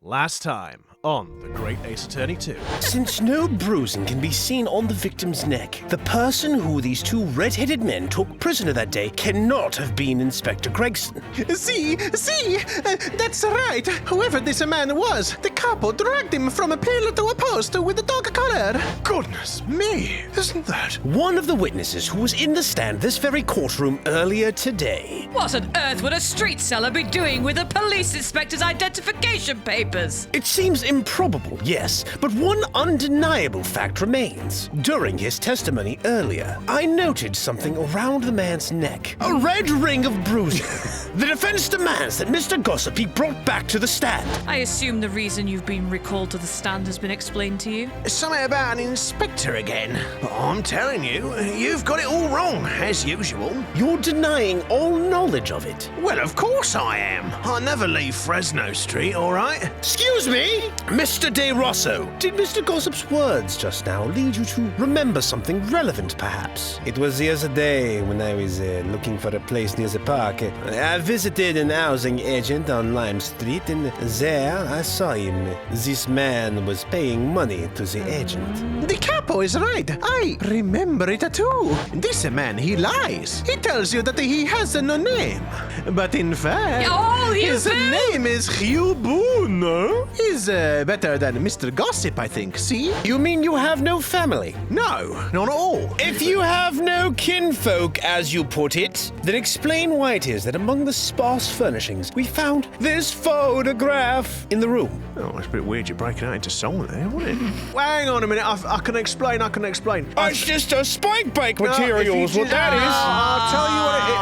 Last time on the Great Ace Attorney 2. Since no bruising can be seen on the victim's neck, the person who these two red-headed men took prisoner that day cannot have been Inspector Gregson. See, that's right. Whoever this man was, the couple dragged him from a pillar to a post with a dog collar. Goodness me, isn't that? One of the witnesses who was in the stand this very courtroom earlier today. What on earth would a street seller be doing with a police inspector's identification papers? It seems improbable, yes, but one undeniable fact remains. During his testimony earlier, I noted something around the man's neck. A red ring of bruising. The defense demands that Mr. Gossip be brought back to the stand. I assume the reason you've been recalled to the stand has been explained to you? Something about an inspector again. I'm telling you, you've got it all wrong, as usual. You're denying all knowledge of it. Well, of course I am. I never leave Fresno Street, all right? Excuse me, Mr. De Rosso. Did Mr. Gossip's words just now lead you to remember something relevant, perhaps? It was the other day when I was looking for a place near the park. I visited an housing agent on Lime Street, and there I saw him. This man was paying money to the agent. The capo is right. I remember it too. This man, he lies. He tells you that he has no name. But in fact, his name is Hugh Boone. He's better than Mr. Gossip, I think. See? You mean you have no family? No, not at all. If you have no kinfolk, as you put it, then explain why it is that among the sparse furnishings we found this photograph in the room. Oh, it's a bit weird you're breaking out into song there, wasn't it? Hang on a minute, I can explain. It's just a spike bike materials, what that is. I'll tell you what it is.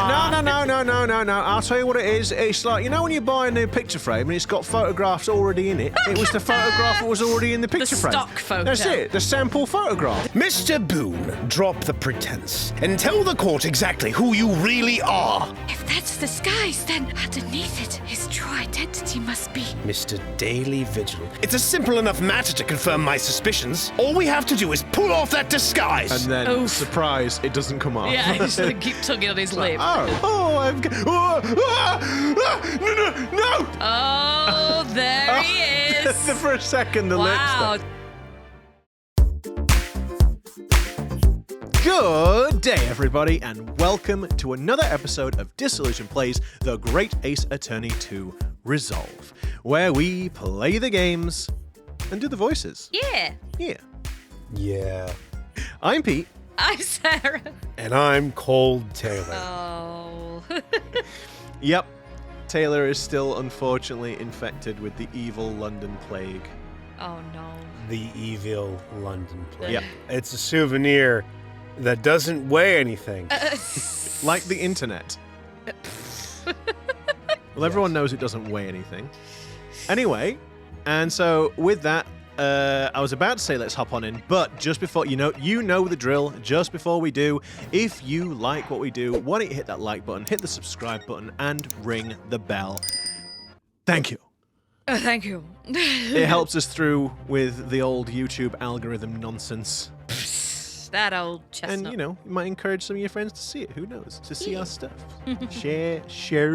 No. I'll tell you what it is. It's like, you know when you buy a new picture frame and it's got photographs already in it? It was the photograph that was already in the picture frame. The stock photo. That's it, the sample photograph. Mr. Boone, drop the pretense and tell the court exactly who you really are. If that's the disguise, then underneath it, his true identity must be Mr. Daily Vigil. It's a simple enough matter to confirm my suspicions. All we have to do is pull off that disguise. And then, surprise, it doesn't come off. Yeah, he's going to keep tugging on his lip. I've got... No! Oh, there he is. For a second, the wow. lips. Good day, everybody, and welcome to another episode of Disillusion Plays The Great Ace Attorney 2 Resolve, where we play the games and do the voices. Yeah. Yeah. I'm Pete. I'm Sarah. And I'm Cold Taylor. Oh. Yep. Taylor is still unfortunately infected with the evil London plague. Oh, no. The evil London plague. Yep. It's a souvenir that doesn't weigh anything. Like the internet. Well, everyone knows it doesn't weigh anything. Anyway, and so with that, I was about to say let's hop on in, but just before, you know the drill, just before we do, if you like what we do, why don't you hit that like button, hit the subscribe button, and ring the bell. Thank you. Thank you. It helps us through with the old YouTube algorithm nonsense. That old chestnut. And, you might encourage some of your friends to see it. Who knows? To see our stuff. Share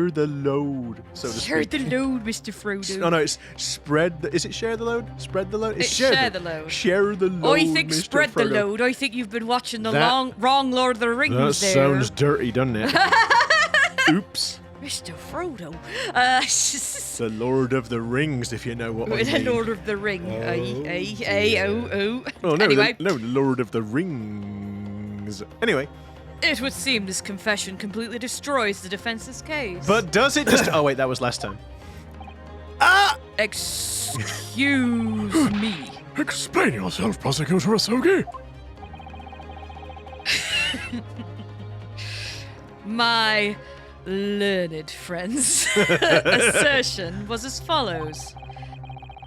the load, so to Share speak. the load, Mr. Frodo. No, it's spread the... Is it share the load? Spread the load? It's share the load. Share the load, I think Mr. spread Frodo. the load. I think you've been watching the That- wrong Lord of the Rings That there. sounds dirty, doesn't it? Oops. Mr. Frodo. The Lord of the Rings, if you know what I mean. The Lord of the Ring. Oh, no, Anyway. no, Lord of the Rings. Anyway. It would seem this confession completely destroys the defense's case. But does it just... Oh, wait, that was last time. Excuse me. Explain yourself, Prosecutor Asogi. My learned friend's assertion was as follows.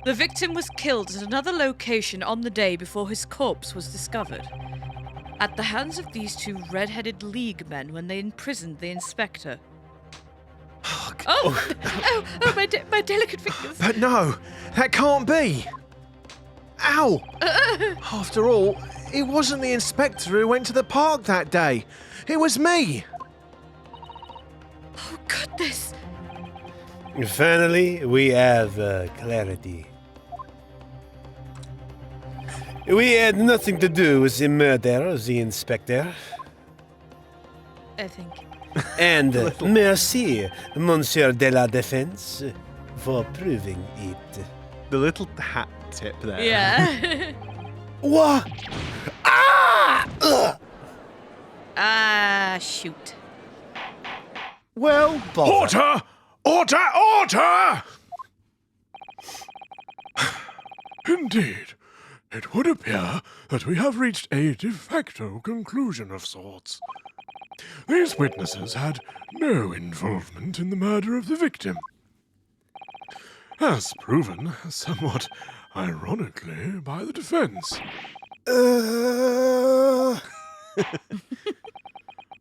The victim was killed at another location on the day before his corpse was discovered. At the hands of these two red-headed league men when they imprisoned the inspector. My delicate fingers. But no, that can't be. Ow! After all, it wasn't the inspector who went to the park that day. It was me. Oh, goodness. Finally, we have clarity. We had nothing to do with the murder of the inspector. I think. And merci, Monsieur de la Défense, for proving it. The little hat tip there. Yeah. What? Ah! Ugh. Ah, shoot. Well, bother. Order! Order! Order! Indeed. It would appear that we have reached a de facto conclusion of sorts. These witnesses had no involvement in the murder of the victim. As proven, somewhat ironically, by the defense.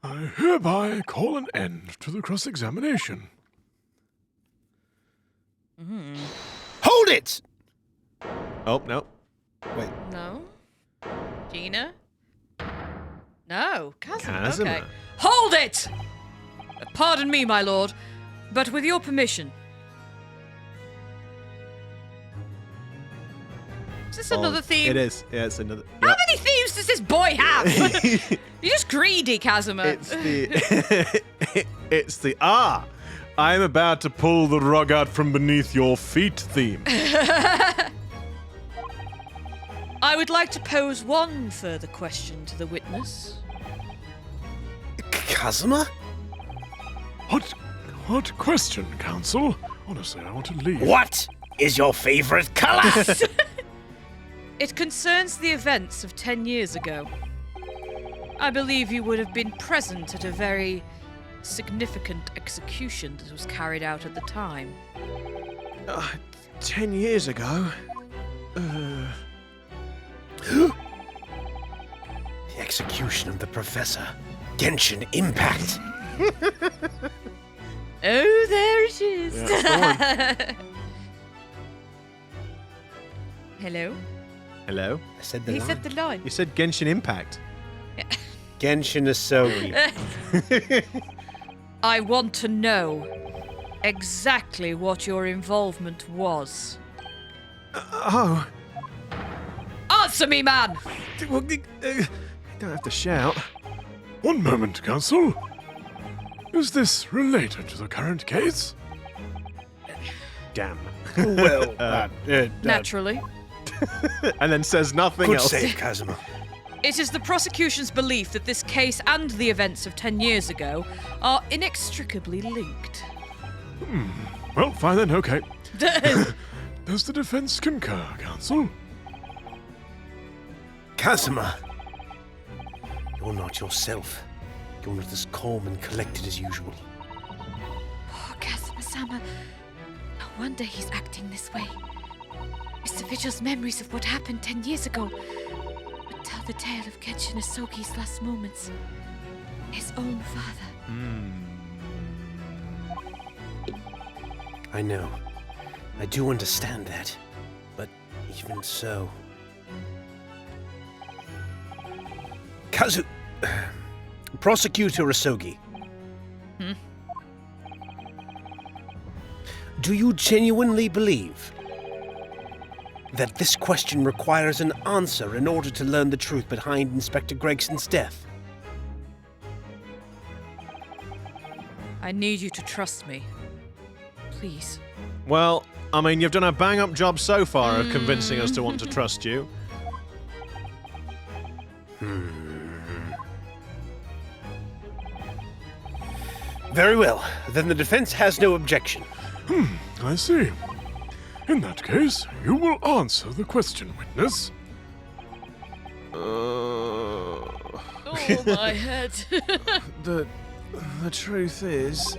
I hereby call an end to the cross-examination. Hold it! Oh, no. Wait. No. Gina? No. Kazuma. Kazuma. Okay. Hold it! Pardon me, my lord, but with your permission. Is this another theme? It is. Yeah, it's another. How Yep. many themes does this boy have? You're just greedy, Kazuma. It's the. It's the I'm about to pull the rug out from beneath your feet theme. I would like to pose one further question to the witness. Kazuma? What question, counsel? Honestly, I want to leave. What is your favorite color? It concerns the events of 10 years ago. I believe you would have been present at a very significant execution that was carried out at the time. 10 years ago? The execution of the professor. Genshin Impact. Oh, there it is. Hello? Hello? I said the He line. said the line. You said Genshin Impact. Genshin Asogi. I want to know exactly what your involvement was. Oh. Answer me, man! Well, you don't have to shout. One moment, counsel. Is this related to the current case? Damn. Well, Naturally. And then says nothing good else. save, Kazuma. It is the prosecution's belief that this case and the events of 10 years ago are inextricably linked. Well, fine then, okay. Does the defense concur, counsel? Kazuma, you're not yourself. You're not as calm and collected as usual. Poor Kazuma-sama. No wonder he's acting this way. Mr. Vigil's memories of what happened 10 years ago would tell the tale of Genshin Asogi's last moments. His own father. I know. I do understand that. But even so... Prosecutor Asogi. Do you genuinely believe that this question requires an answer in order to learn the truth behind Inspector Gregson's death? I need you to trust me. Please. Well, I mean, you've done a bang-up job so far of convincing us to want to trust you. Very well. Then the defense has no objection. I see. In that case, you will answer the question, witness. Oh, my head. The truth is,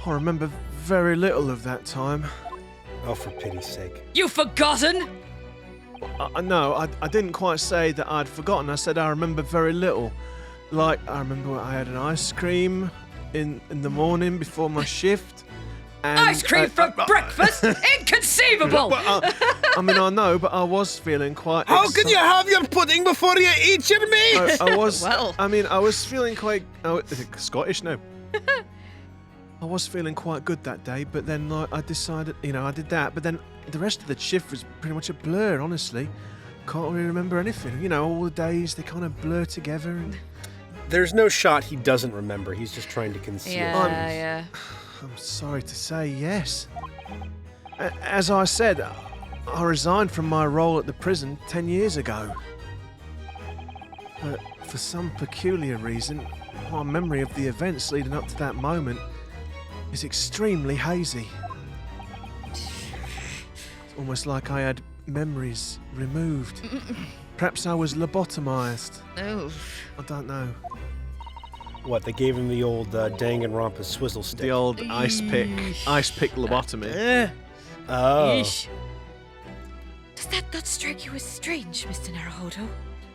I remember very little of that time. Oh, for pity's sake. You've forgotten? No, I didn't quite say that I'd forgotten. I said I remember very little. Like, I remember I had an ice cream in the morning before my shift. And Ice cream for breakfast? Inconceivable! I mean, I know, but I was feeling quite... How can you have your pudding before you eat your meat? I was... Well. I mean, I was feeling quite... is it Scottish? No. I was feeling quite good that day, but then I decided, I did that, but then the rest of the shift was pretty much a blur, honestly. can't really remember anything. You know, all the days, they kind of blur together. And There's no shot he doesn't remember. He's just trying to conceal. Yeah. I'm sorry to say, yes. As I said, I resigned from my role at the prison 10 years ago. But for some peculiar reason, my memory of the events leading up to that moment is extremely hazy. It's almost like I had memories removed. Perhaps I was lobotomized. Oh. I don't know. What, they gave him the old Danganronpa swizzle stick? The old ice pick lobotomy. Oh. Yeesh. Does that not strike you as strange, Mr. Naruhodo?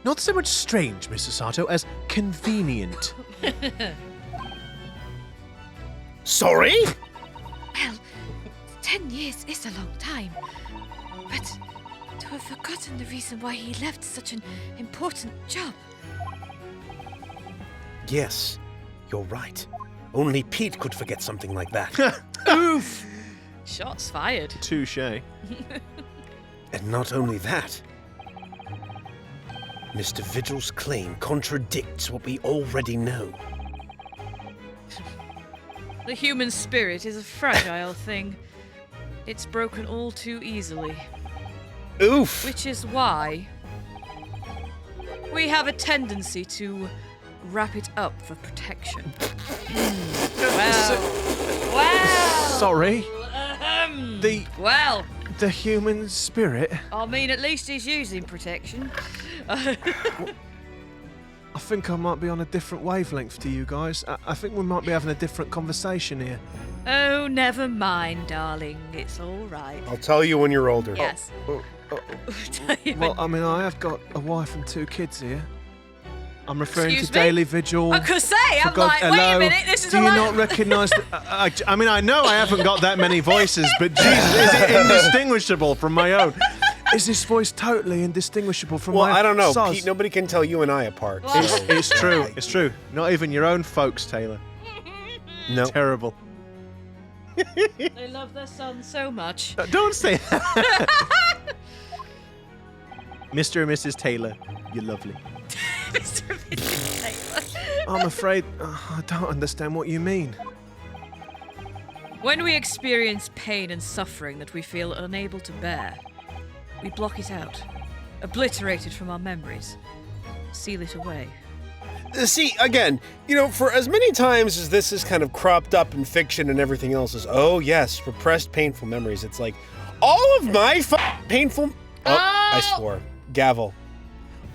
Not so much strange, Mr. Sato, as convenient. Sorry? Well, 10 years is a long time. But to have forgotten the reason why he left such an important job. Yes, you're right. Only Pete could forget something like that. Oof! Shots fired. Touche. And not only that, Mr. Vigil's claim contradicts what we already know. The human spirit is a fragile thing. It's broken all too easily. Oof! Which is why we have a tendency to wrap it up for protection. Wow. Sorry. Well, The human spirit. I mean, at least he's using protection. I think I might be on a different wavelength to you guys. I think we might be having a different conversation here. Oh, never mind, darling. It's all right. I'll tell you when you're older. Yes. Well, I mean, I have got a wife and 2 kids here. I'm referring Excuse to me? Daily Vigil. I could say, For I'm God- like, wait hello? a minute, this is Do a you lie. not recognise... I mean, I know I haven't got that many voices, but Jesus, is it indistinguishable from my own? Is this voice totally indistinguishable from Well, my I don't know, soz? Pete. Nobody can tell you and I apart. Well- so- It's true. It's true. Not even your own folks, Taylor. No. Terrible. They love their son so much. Don't say that. Mr. and Mrs. Taylor, you're lovely. Mr. Vigil Taylor. I'm afraid I don't understand what you mean. When we experience pain and suffering that we feel unable to bear, we block it out, obliterate it from our memories, seal it away. See, again, you know, for as many times as this is kind of cropped up in fiction and everything else is, oh yes, repressed painful memories. It's like, all of my painful... Oh, I swore. Gavel.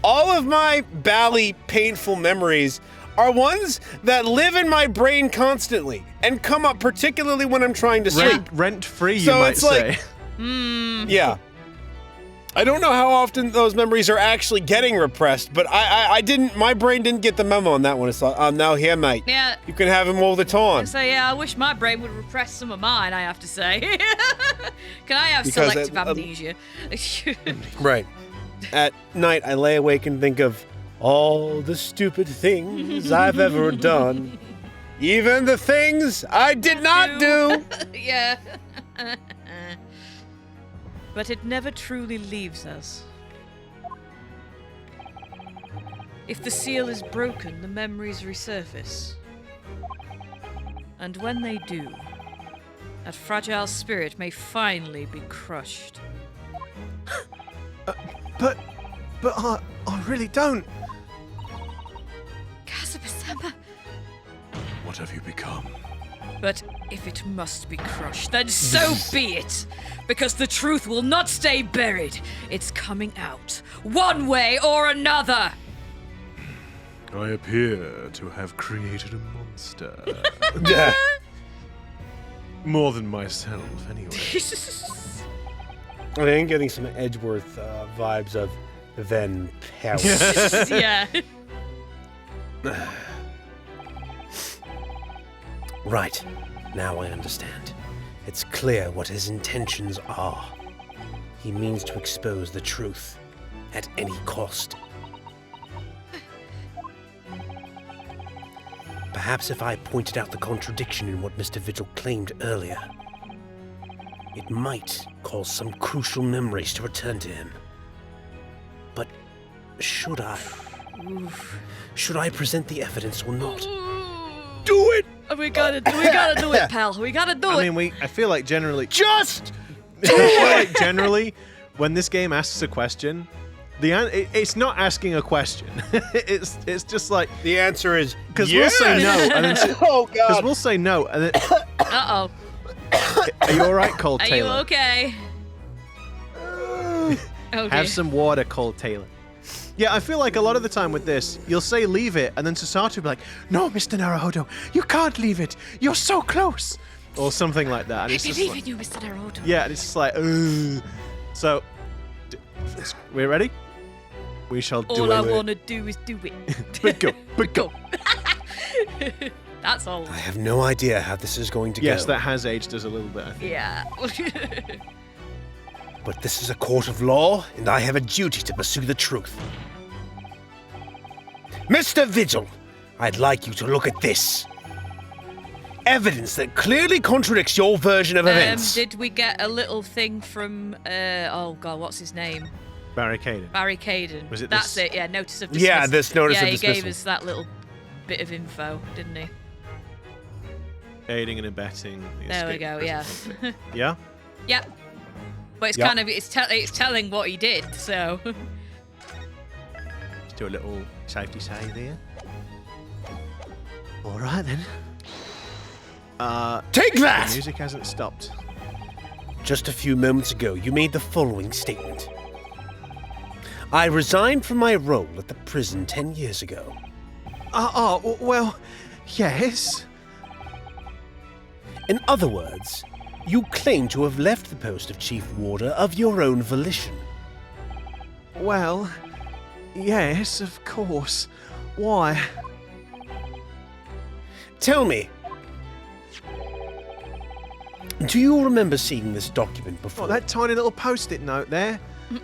All of my bally painful memories are ones that live in my brain constantly and come up particularly when I'm trying to sleep. Rent-free, you So might it's like- say. Yeah. I don't know how often those memories are actually getting repressed, but I didn't, my brain didn't get the memo on that one. It's like, oh, now here, mate. Yeah. You can have him all the time. So yeah, I wish my brain would repress some of mine, I have to say. Can I have Because selective it- amnesia? Right. At night, I lay awake and think of all the stupid things I've ever done. Even the things I did not do. Yeah. But it never truly leaves us. If the seal is broken, the memories resurface. And when they do, that fragile spirit may finally be crushed. But I really don't. Kazuma-sama, What have you become? But if it must be crushed, then so be it! Because the truth will not stay buried. It's coming out, one way or another! I appear to have created a monster. Yeah. More than myself, anyway. I am getting some Edgeworth vibes of then power. Yeah. Right. Now I understand. It's clear what his intentions are. He means to expose the truth at any cost. Perhaps if I pointed out the contradiction in what Mr. Vigil claimed earlier, it might cause some crucial memories to return to him. But should I? Should I present the evidence or not? Do it! We gotta do it, pal. We gotta do it. I mean, I feel like generally, Just when this game asks a question, it's not asking a question. it's just like the answer is because we'll say no, and then oh because God. we'll say no, and then Uh-oh. are you all right, Cole Are Taylor? you okay? Okay. Have some water, Cole Taylor. Yeah, I feel like a lot of the time with this, you'll say leave it, and then Susato will be like, no, Mr. Naruhodo, you can't leave it. You're so close. Or something like that. And I it's just believe like, in you, Mr. Naruto. yeah, and it's just like, ugh. So, we're ready? We shall do All I it. wanna do is do it. But go, but go. That's all. I have no idea how this is going to Yes, go. that has aged us a little bit, I think. Yeah. But this is a court of law, and I have a duty to pursue the truth. Mr. Vigil, I'd like you to look at this. Evidence that clearly contradicts your version of events. Did we get a little thing from oh god, what's his name? Barricaded. Barry Caden. Was it That's this- it, yeah, notice of dismissal. Yeah, this notice yeah, of dismissal. he gave us that little bit of info, didn't he? Aiding and abetting. the There we escape go, prison yeah. conflict. Yeah? Yep. But it's Yep. kind of it's telling what he did, so Let's do a little safety save here. All right then. Take The that! music hasn't stopped. Just a few moments ago, you made the following statement. I resigned from my role at the prison 10 years ago. Well, yes. In other words, you claim to have left the post of Chief Warder of your own volition. Well, yes, of course. Why? Tell me, do you remember seeing this document before? What, that tiny little post-it note there?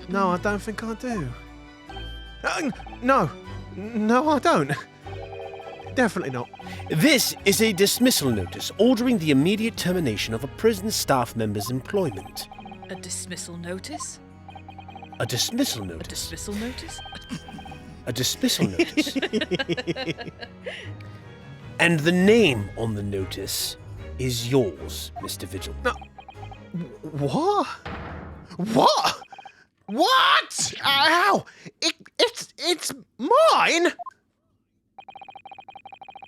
No, I don't think I do. No, I don't. Definitely not. This is a dismissal notice ordering the immediate termination of a prison staff member's employment. a dismissal notice? A dismissal A notice. dismissal notice? A dismissal notice. And the name on the notice is yours, Mr. Vigil. What? What? What? Ow! It's mine.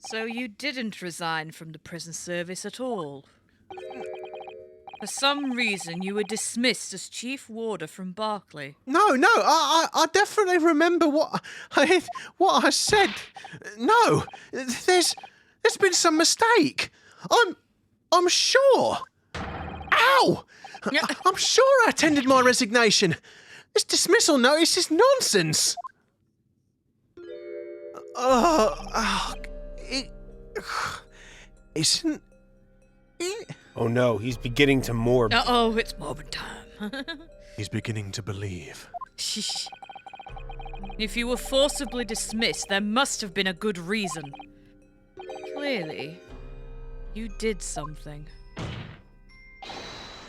So you didn't resign from the prison service at all? For some reason, you were dismissed as chief warder from Barclay. No, I definitely remember what I said. No, there's been some mistake. I'm sure. Ow! I'm sure I tendered my resignation. This dismissal notice is nonsense. It isn't it? Oh no, he's beginning to morb. Uh-oh, it's morbid time. He's beginning to believe. Shh. If you were forcibly dismissed, there must have been a good reason. Clearly, you did something.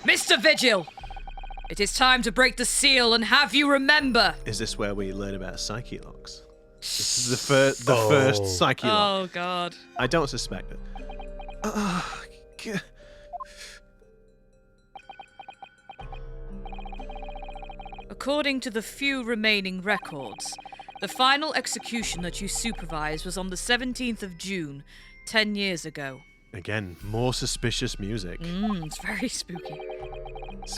Mr. Vigil! It is time to break the seal and have you remember! Is this where we learn about psyche locks? This is the first psyche lock. Oh, God. I don't suspect it. According to the few remaining records, the final execution that you supervised was on the 17th of June, 10 years ago. Again, more suspicious music. It's very spooky.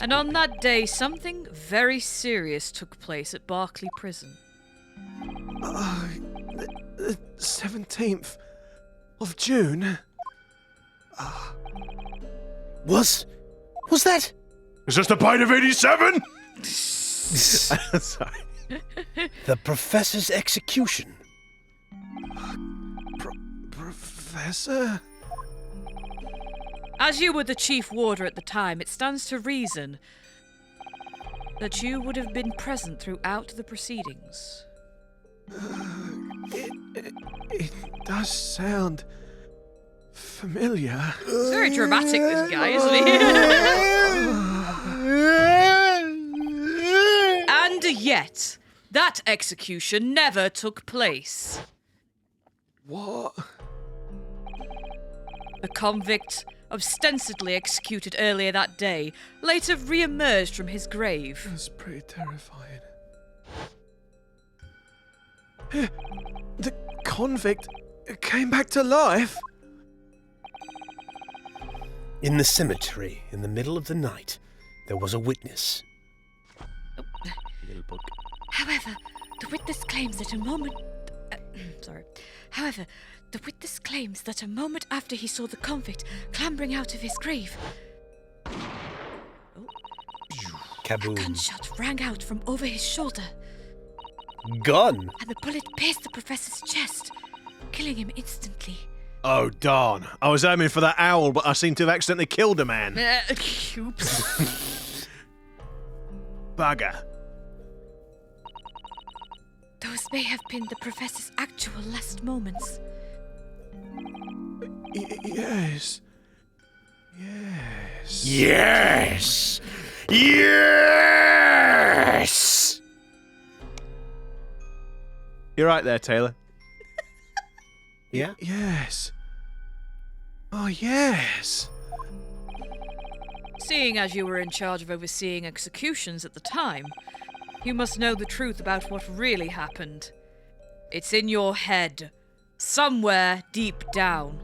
And on that day, something very serious took place at Barclay Prison. The 17th of June. Was that? Is this the bite of 87? Sorry. The professor's execution? Professor? As you were the chief warder at the time, it stands to reason that you would have been present throughout the proceedings. It does sound familiar. It's very dramatic, this guy, isn't he? And yet, That execution never took place. What? The convict, ostensibly executed earlier that day, later re-emerged from his grave. That's pretty terrifying. The convict came back to life? In the cemetery, in the middle of the night, there was a witness. Little book. However, the witness claims that a moment... However, the witness claims that a moment after he saw the convict clambering out of his grave, a Kaboom. gunshot rang out from over his shoulder, Gun? and the bullet pierced the professor's chest, killing him instantly. Oh, darn. I was aiming for that owl, but I seem to have accidentally killed a man. Oops. Bugger. Those may have been the professor's actual last moments. Yes. Yes. Yes! Yes! You're right there, Taylor. Yeah? Yes. Oh, yes. Seeing as you were in charge of overseeing executions at the time, you must know the truth about what really happened. It's in your head, somewhere deep down.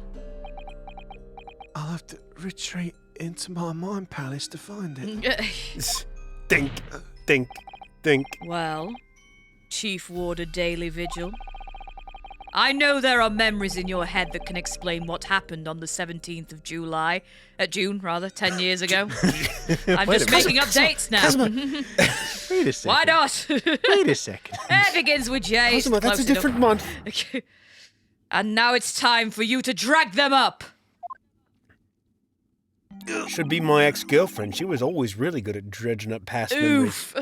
I'll have to retreat into my mind palace to find it. Think, think, think. Well, Chief Warder Daily Vigil, I know there are memories in your head that can explain what happened on the 17th of July, June, 10 years ago. I'm just making up dates now. Wait a second. Why not? Wait a second. It begins with J. it's Kazuma, that's a close enough. different month. And now it's time for you to drag them up. Should be my ex-girlfriend. She was always really good at dredging up past memories. Oof.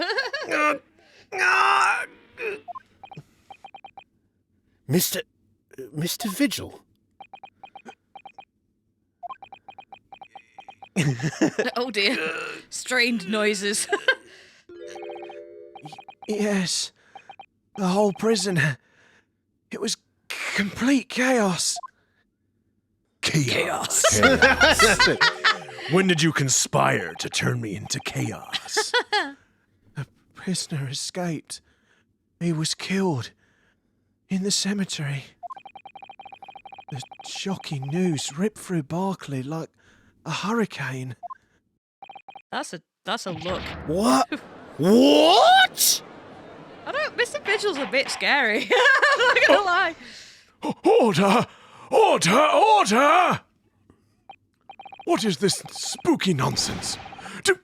Mr. Vigil. Oh dear. Strained noises. Yes. The whole prison. It was complete chaos. Chaos. That's it. When did you conspire to turn me into chaos? The prisoner escaped. He was killed. In the cemetery. The shocking news ripped through Barclay like a hurricane. That's a look. What? What? I don't. Mr. Vigil's a bit scary. I'm not gonna lie. Order! Order! Order! What is this spooky nonsense? Do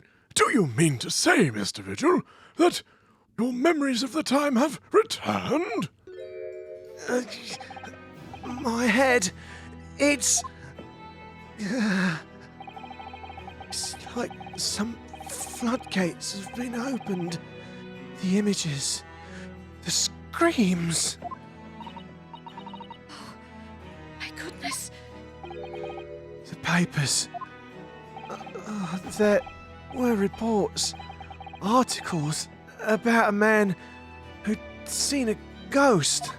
you mean to say, Mr. Vigil, that your memories of the time have returned? My head. It's like some floodgates have been opened. The images. The screams. My goodness. The papers. There were reports, articles about a man who'd seen a ghost.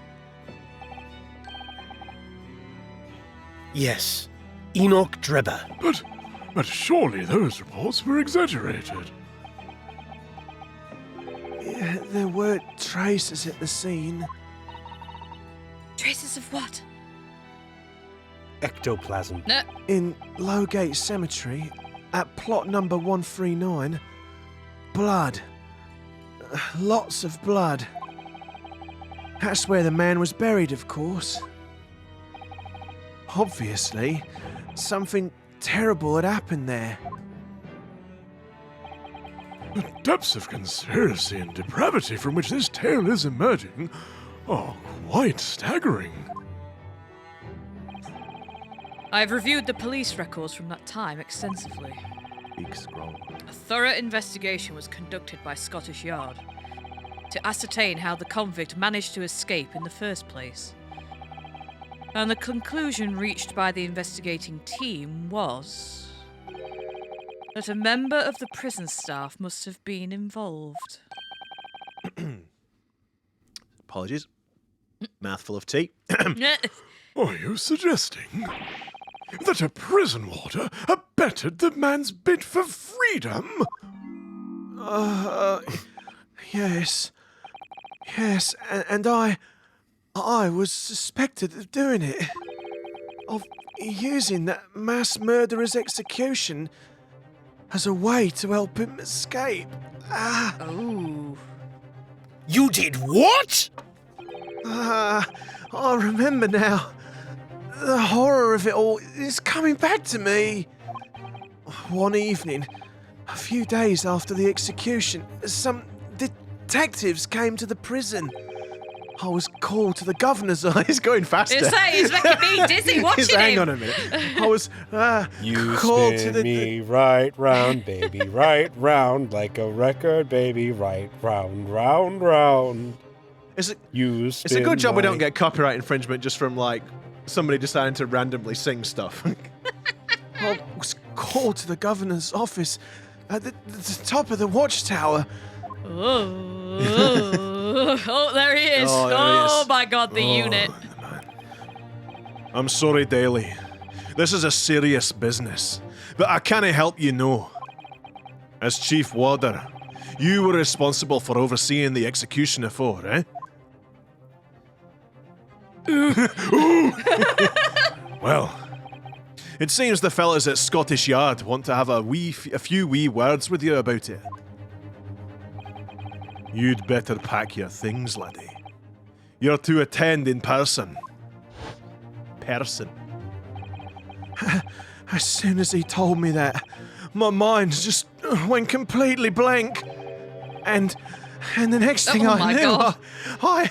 Yes. Enoch Drebber. But surely those reports were exaggerated. Yeah, there were traces at the scene. Traces of what? Ectoplasm. No. In Lowgate Cemetery, at plot number 139, blood. Lots of blood. That's where the man was buried, of course. Obviously, something terrible had happened there. The depths of conspiracy and depravity from which this tale is emerging are quite staggering. I've reviewed the police records from that time extensively. Big scroll. A thorough investigation was conducted by Scottish Yard to ascertain how the convict managed to escape in the first place. And the conclusion reached by the investigating team was that a member of the prison staff must have been involved. Apologies. Mouthful of tea. Are you suggesting that a prison warder abetted the man's bid for freedom? Yes. Yes, and I was suspected of doing it. Of using that mass murderer's execution as a way to help him escape. Oh. You did what? I remember now. The horror of it all is coming back to me. One evening, a few days after the execution, some detectives came to the prison. I was called to the governor's office. He's going faster. He's making me dizzy watching him. Hang on a minute. I was You called spin to me right round, baby, right round, like a record, baby, right round, round, round. It's a It's good job we don't get copyright infringement just from, like, somebody deciding to randomly sing stuff. I was called to the governor's office at the top of the watchtower. Oh, there he is. Oh, there he is. My God, the unit. I'm sorry, Daly. This is a serious business, but I can't help you know. As chief warder, you were responsible for overseeing the execution afore, eh? Well, it seems the fellas at Scottish Yard want to have a few wee words with you about it. You'd better pack your things, laddie. You're to attend in person. As soon as he told me that, my mind just went completely blank. And the next thing Oh I my knew, God. I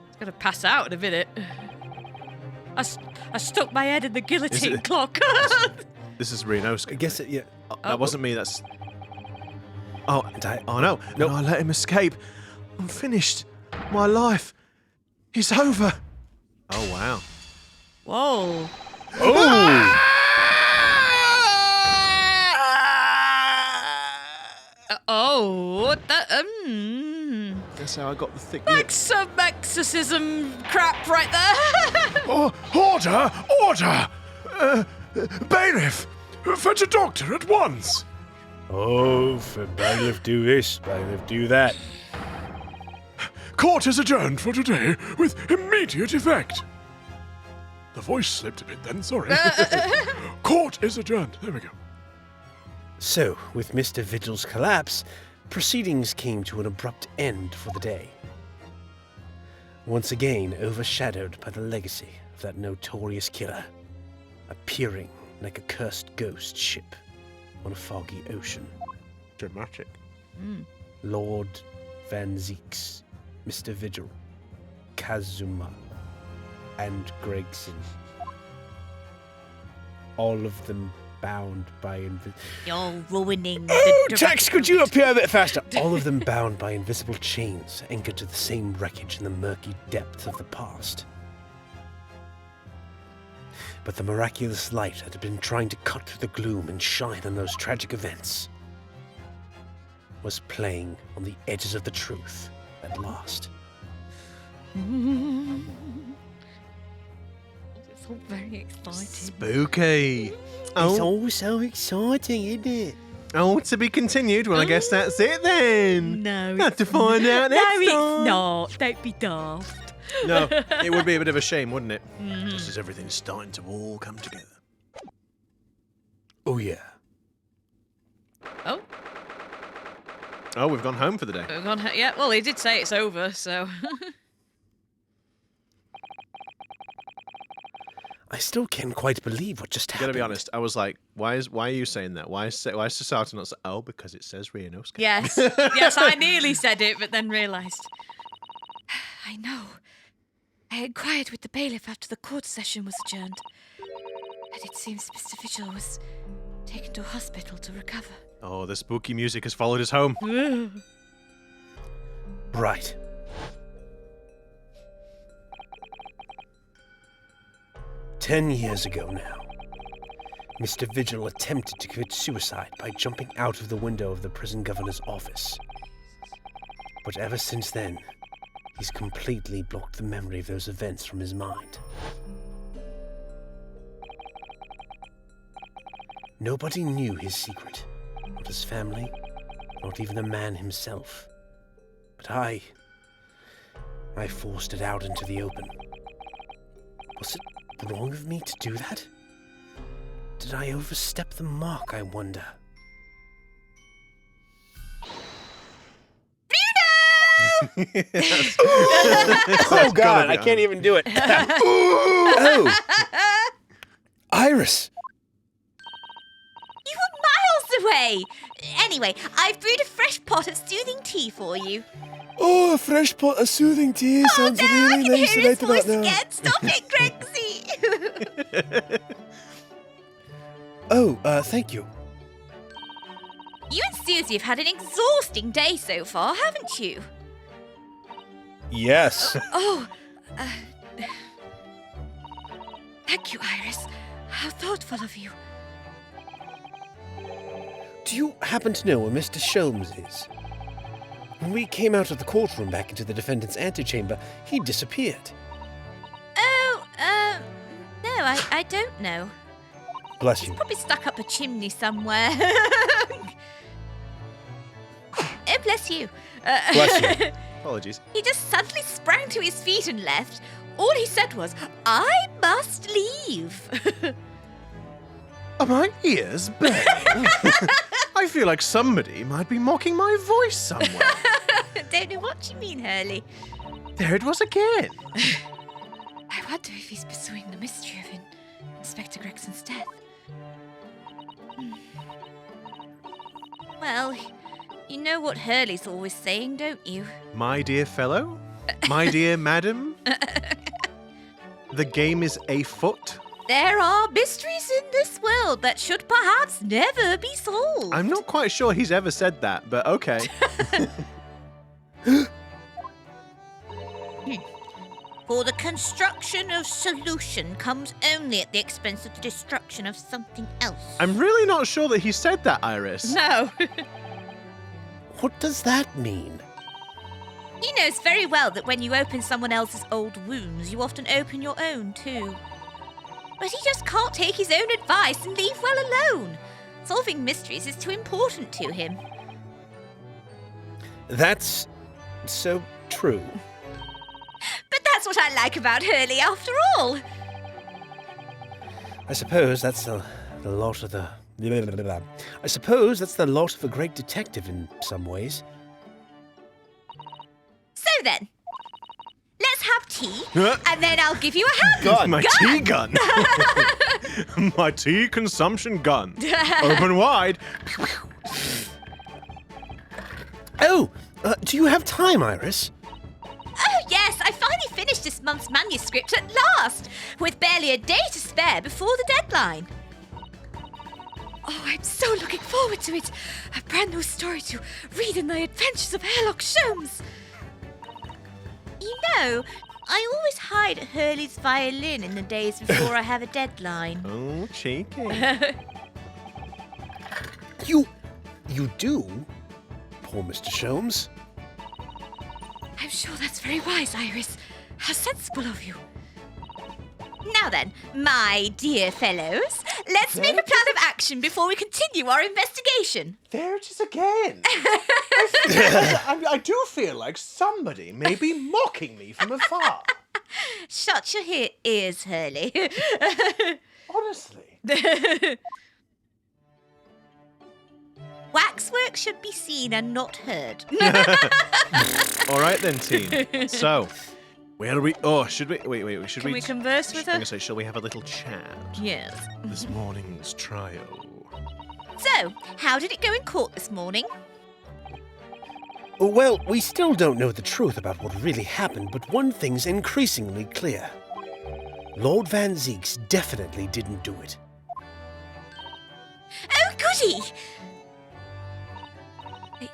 He's gonna pass out in a minute. I stuck my head in the guillotine clock. This is Ryunosuke. I guess it, yeah. That wasn't me, that's... Oh, no. no! I let him escape. I'm finished. My life is over. Oh, wow. Whoa. Oh, that, That's how I got the thick Like some exorcism crap right there. Oh, order! Bailiff, fetch a doctor at once. Oh, for bailiff do this, bailiff do that. Court is adjourned for today with immediate effect. The voice slipped a bit then, sorry. Court is adjourned. There we go. So, with Mr. Vigil's collapse, proceedings came to an abrupt end for the day. Once again overshadowed by the legacy of that notorious killer, appearing like a cursed ghost ship on a foggy ocean. Dramatic. Lord Van Zeeks, Mr. Vigil, Kazuma, and Gregson. All of them bound by You're ruining the Tex, could you appear a bit faster? All of them bound by invisible chains, anchored to the same wreckage in the murky depths of the past. But the miraculous light that had been trying to cut through the gloom and shine on those tragic events was playing on the edges of the truth at last. It's all very exciting. Spooky. It's all so exciting, isn't it? Oh, to be continued. Well, I guess that's it then. No, Have to find out next time. it's not. Don't be daft. No, it would be a bit of a shame, wouldn't it? Just as everything's starting to all come together. Oh, yeah. Oh, Oh, we've gone home for the day. we've gone. Yeah, well, he did say it's over, so. I still can't quite believe what just I happened. gotta be honest, I was like, why are you saying that? Why is Susato not saying, oh, because it says Ryunosuke. Yes, yes, I nearly said it, but then realised. I know. I inquired with the bailiff after the court session was adjourned. And it seems Mr. Vigil was taken to a hospital to recover. Oh, the spooky music has followed us home. Right. 10 years ago now, Mr. Vigil attempted to commit suicide by jumping out of the window of the prison governor's office. But ever since then, He's completely blocked the memory of those events from his mind. Nobody knew his secret. Not his family, not even the man himself. But I forced it out into the open. Was it wrong of me to do that? Did I overstep the mark, I wonder? Oh God, I can't even do it. Oh, Iris. You were miles away! Anyway, I've brewed a fresh pot of soothing tea for you. Oh, a fresh pot of soothing tea sounds I really can nice hear his right about voice now. again. Stop it, Grexy! Oh, thank you. You and Susie have had an exhausting day so far, haven't you? Yes. Oh, thank you, Iris. How thoughtful of you. Do you happen to know where Mr. Sholmes is? When we came out of the courtroom back into the defendant's antechamber, he disappeared. Oh, no, I don't know. Bless you. Probably stuck up a chimney somewhere. Oh, bless you. Bless you. Apologies. He just suddenly sprang to his feet and left. All he said was, "I must leave." Are my ears burning? I feel like somebody might be mocking my voice somewhere. Don't know what you mean, Hurley. There it was again. I wonder if he's pursuing the mystery of Inspector Gregson's death. Well, you know what Hurley's always saying, don't you? My dear fellow? My dear madam? The game is afoot? There are mysteries in this world that should perhaps never be solved. I'm not quite sure he's ever said that, but okay. For the construction of solution comes only at the expense of the destruction of something else. I'm really not sure that he said that, Iris. No. What does that mean? He knows very well that when you open someone else's old wounds, you often open your own too. But he just can't take his own advice and leave well alone. Solving mysteries is too important to him. That's so true. But that's what I like about Hurley after all. I suppose that's the lot of the... I suppose that's the lot of a great detective in some ways. So then, let's have tea, and then I'll give you a hand. God, My tea gun. My tea consumption gun. Open wide. Oh, do you have time, Iris? Oh yes, I finally finished this month's manuscript at last, with barely a day to spare before the deadline. Oh, I'm so looking forward to it. A brand new story to read in the adventures of Herlock Sholmes. You know, I always hide Hurley's violin in the days before I have a deadline. Oh, cheeky. You do? Poor Mr. Sholmes. I'm sure that's very wise, Iris. How sensible of you. Now then, my dear fellows, let's make a plan of action before we continue our investigation. There it is again. I do feel like somebody may be mocking me from afar. Shut your ears, Hurley. Honestly. Waxwork should be seen and not heard. All right then, team. So, where are we? Oh, should we? Wait. Should Can we converse with I'm her? gonna say, shall we have a little chat? Yes. This morning's trial. So, how did it go in court this morning? Well, we still don't know the truth about what really happened, but one thing's increasingly clear. Lord Van Zeeks definitely didn't do it. Oh, goody!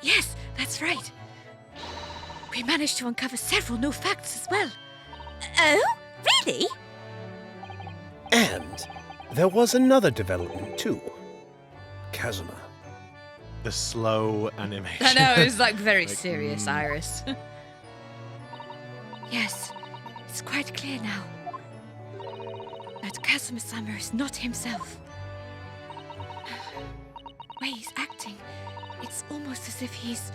Yes, that's right. We managed to uncover several new facts as well. Oh, really? And there was another development too. Kazuma. The slow animation. I know, it was like very serious, Iris. Yes, it's quite clear now that Kazuma-sama is not himself. The way he's acting, it's almost as if he's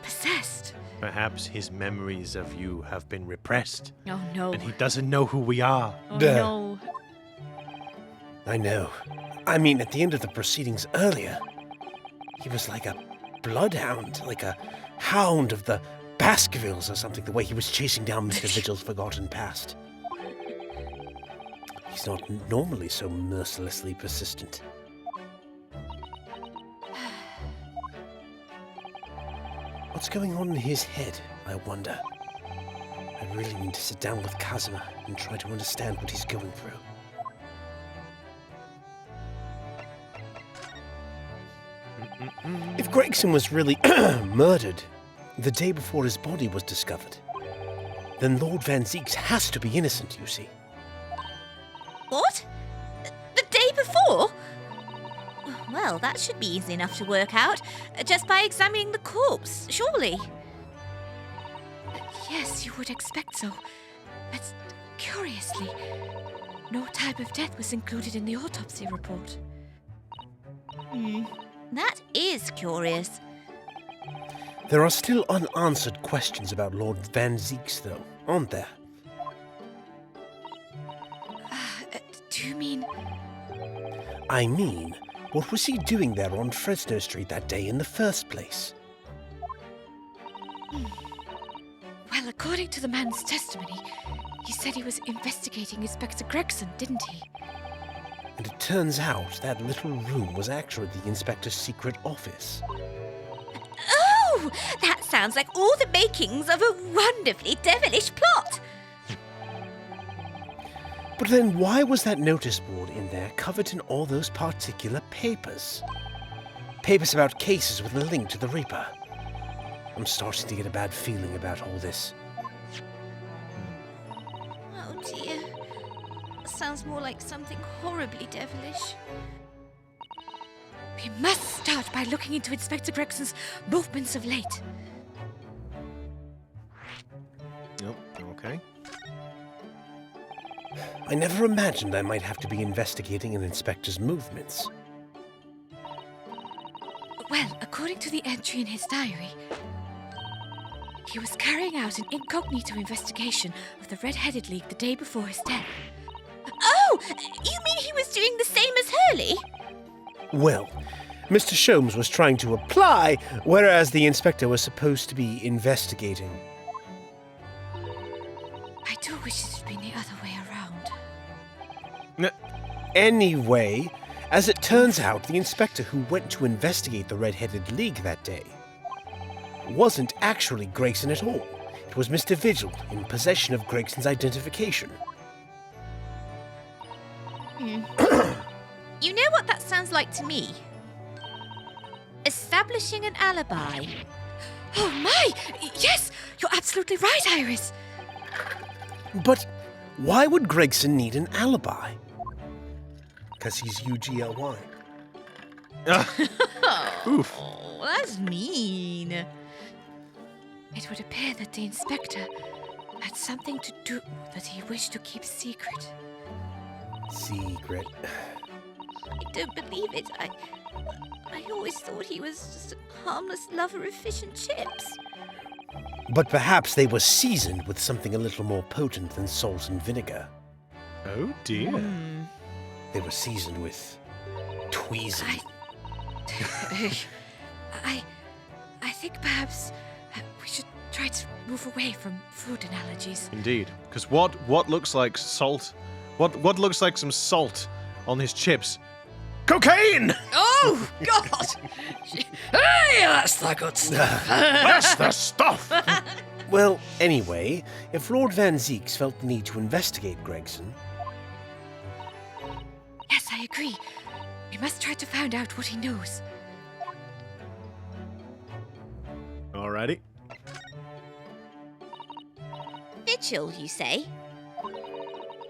possessed. Perhaps his memories of you have been repressed, Oh no. and he doesn't know who we are. Oh Duh. no. I know. I mean, at the end of the proceedings earlier, he was like a bloodhound, like a hound of the Baskervilles or something, the way he was chasing down Mr. Vigil's forgotten past. He's not normally so mercilessly persistent. What's going on in his head, I wonder? I really need to sit down with Kazuma and try to understand what he's going through. If Gregson was really murdered the day before his body was discovered, then Lord Van Zieks has to be innocent, you see. What? The day before? Well, that should be easy enough to work out, just by examining the corpse, surely. Yes, you would expect so. But curiously, no type of death was included in the autopsy report. That is curious. There are still unanswered questions about Lord Van Zieks, though, aren't there? Do you mean... I mean, what was he doing there on Fresno Street that day in the first place? Well, according to the man's testimony, he said he was investigating Inspector Gregson, didn't he? And it turns out that little room was actually the inspector's secret office. Oh, that sounds like all the makings of a wonderfully devilish plot. But then why was that notice board in there covered in all those particular papers? Papers about cases with a link to the Reaper. I'm starting to get a bad feeling about all this. Oh dear. Sounds more like something horribly devilish. We must start by looking into Inspector Gregson's movements of late. Yep, okay. I never imagined I might have to be investigating an inspector's movements. Well, according to the entry in his diary, he was carrying out an incognito investigation of the Red-Headed League the day before his death. Oh, you mean he was doing the same as Hurley? Well, Mr. Sholmes was trying to apply, whereas the inspector was supposed to be investigating. I do wish it had been the other way around. Anyway, as it turns out, the inspector who went to investigate the Red-Headed League that day wasn't actually Gregson at all. It was Mr. Vigil, in possession of Gregson's identification. You know what that sounds like to me? Establishing an alibi. Oh my! Yes! You're absolutely right, Iris! But why would Gregson need an alibi? Because he's UGLY. Oof. Oh, that's mean. It would appear that the inspector had something to do that he wished to keep secret. Secret. I don't believe it. I always thought he was just a harmless lover of fish and chips. But perhaps they were seasoned with something a little more potent than salt and vinegar. Oh dear. They were seasoned with tweezing. I think perhaps we should try to move away from food analogies. Indeed. Because what looks like salt? What looks like some salt on his chips? Cocaine! Oh, God! Hey, that's the good stuff. That's the stuff! Well, anyway, if Lord Van Zieks felt the need to investigate Gregson, Yes, I agree. We must try to find out what he knows. Alrighty. Vigil, you say?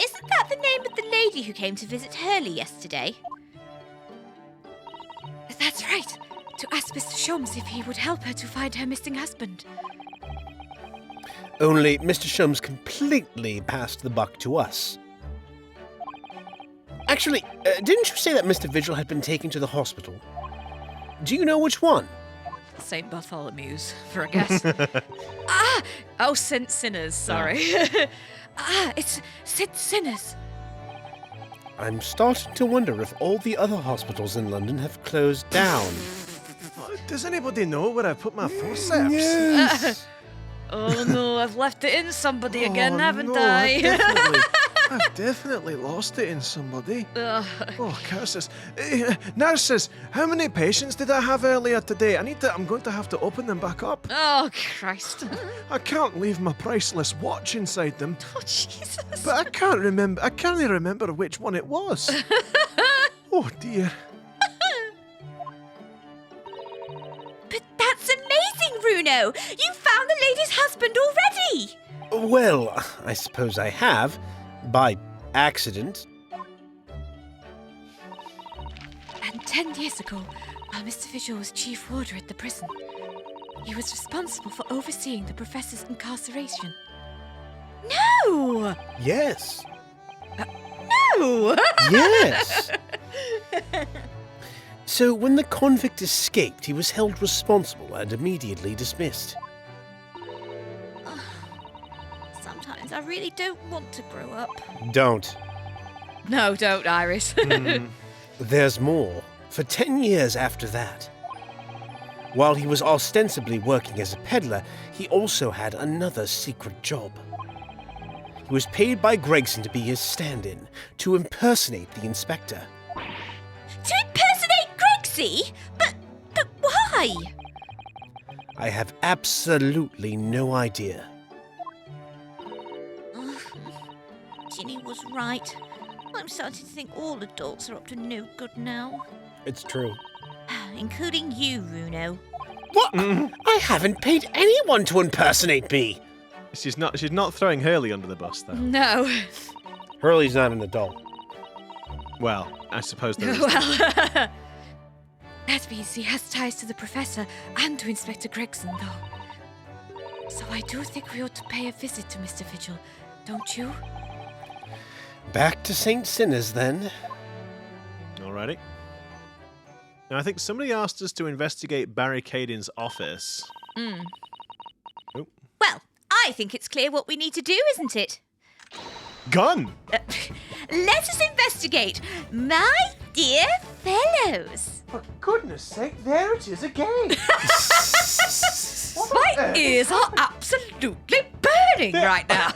Isn't that the name of the lady who came to visit Hurley yesterday? That's right. To ask Mr. Sholmes if he would help her to find her missing husband. Only Mr. Shums completely passed the buck to us. Actually, didn't you say that Mr. Vigil had been taken to the hospital? Do you know which one? St. Bartholomew's, for a guess. St. Sinners, sorry. It's St. Sinners. I'm starting to wonder if all the other hospitals in London have closed down. Does anybody know where I put my forceps? Yes. Oh no, I've left it in somebody again, haven't no, I? I've definitely lost it in somebody. Ugh. Oh, curses. Nurses, how many patients did I have earlier today? I'm going to have to open them back up. Oh, Christ. I can't leave my priceless watch inside them. Oh, Jesus. But I can't remember which one it was. Oh, dear. But that's amazing, Runo! You found the lady's husband already! Well, I suppose I have. By accident. And 10 years ago, while Mr. Vigil was chief warder at the prison, he was responsible for overseeing the professor's incarceration. No! Yes. No! Yes. So when the convict escaped, he was held responsible and immediately dismissed. Sometimes I really don't want to grow up. Don't. No, don't, Iris. There's more. For 10 years after that, while he was ostensibly working as a peddler, he also had another secret job. He was paid by Gregson to be his stand-in, to impersonate the inspector. To impersonate Gregsy? But why? I have absolutely no idea. Ginny was right. I'm starting to think all adults are up to no good now. It's true. Including you, Runo. What? I haven't paid anyone to impersonate me. She's not throwing Hurley under the bus, though. No. Hurley's not an adult. Well, I suppose there is. Well, That means he has ties to the professor and to Inspector Gregson, though. So I do think we ought to pay a visit to Mr. Vigil, don't you? Back to St. Sinners, then. Alrighty. Now, I think somebody asked us to investigate Barricading's office. Oh. Well, I think it's clear what we need to do, isn't it? Gun! Let us investigate, my dear fellows. For goodness sake, there it is again! my ears are absolutely burning right now.